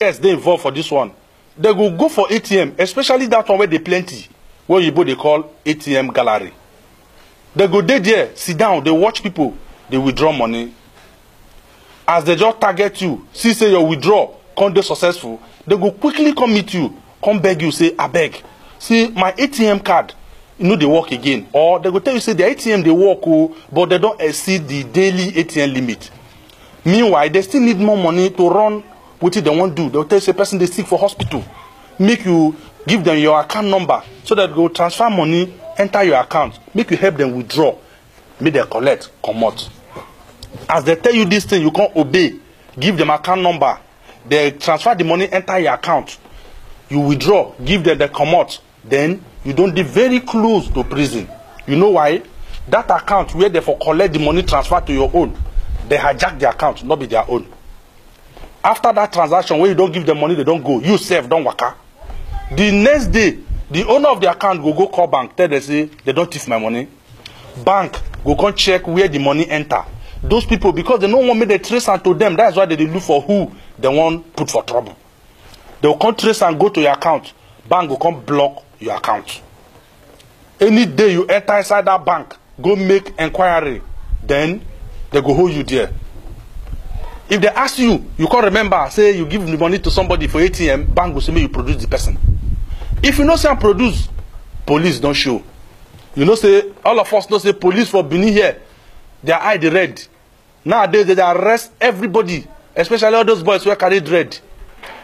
yes, they involved for this one. They go for ATM, especially that one where they plenty, where you both they call ATM gallery. They go there, sit down, they watch people, they withdraw money. As they just target you, see say your withdraw, come they successful, they go quickly come meet you, come beg you, say, I beg. See, my ATM card, you know they work again. Or they go tell you, say, the ATM they work, but they don't exceed the daily ATM limit. Meanwhile, they still need more money to run what they want to do. They'll tell you, say, person they sick for hospital. Make you give them your account number so that they go transfer money, enter your account. Make you help them withdraw. Make them collect, come out. As they tell you this thing, you can't obey. Give them account number. They transfer the money, enter your account. You withdraw, give them the come out. Then you don't be very close to prison. You know why? That account where they for collect the money transfer to your own, they hijack the account, not be their own. After that transaction, when you don't give them money, they don't go. You save, don't waka. The next day, the owner of the account go call bank, tell them say they don't thief my money. Bank go come check where the money enter. Those people, because they don't want me to trace unto them, that's why they look for who they want put for trouble. They will come trace and go to your account. Bank will come block your account. Any day you enter inside that bank, go make inquiry, then they go hold you there. If they ask you, you can't remember, say you give the money to somebody for ATM, bank will say, may you produce the person. If you know say produce, police don't show. You know say, all of us know say police for Benin here, their eye the red. Nowadays they arrest everybody, especially all those boys who carry dread.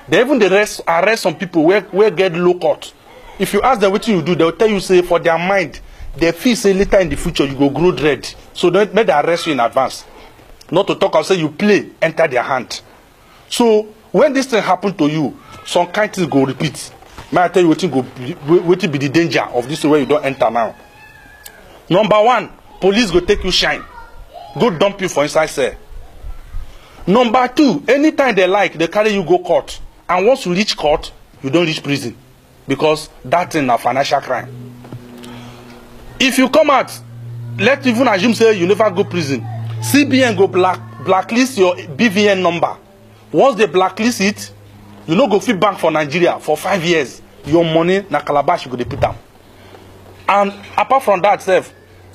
They even arrest some people where get low court. If you ask them what you do, they'll tell you, say, for their mind, they feel say later in the future you go grow dread. So don't make them arrest you in advance. Not to talk and say you play, enter their hand. So when this thing happen to you, some kind things go repeat. May I tell you what will be the danger of this way you don't enter now. Number one, police go take you shine. Go dump you for inside cell. Number two, anytime they like, they carry you go court. And once you reach court, you don't reach prison. Because that's a financial crime. If you come out, let's even assume say you never go prison. CBN go blacklist your BVN number. Once they blacklist it, you no go fit bank for Nigeria for 5 years. Your money na calabash you go dey put am. And apart from that,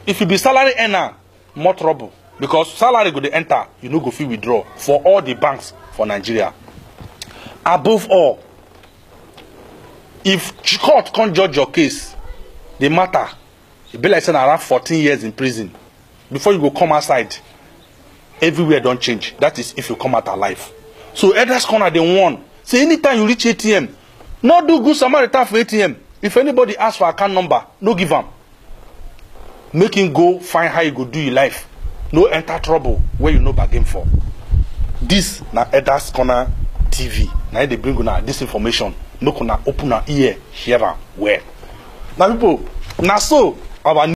if you be salary earner, more trouble. Because salary go dey enter, you no go fit withdraw for all the banks for Nigeria. Above all, if court can't judge your case, the matter, it be like saying around 14 years in prison. Before you go come outside, everywhere don't change. That is if you come out alive. So Elders Corner they warn. Say anytime you reach ATM, no do good Samaritan for ATM. If anybody asks for account number, no give them. Make him go find how you go do your life. No enter trouble where you no bargain for. This na Elders Corner TV. Now they bring una this information. No gonna open our ear, hear am well. Now people, now so our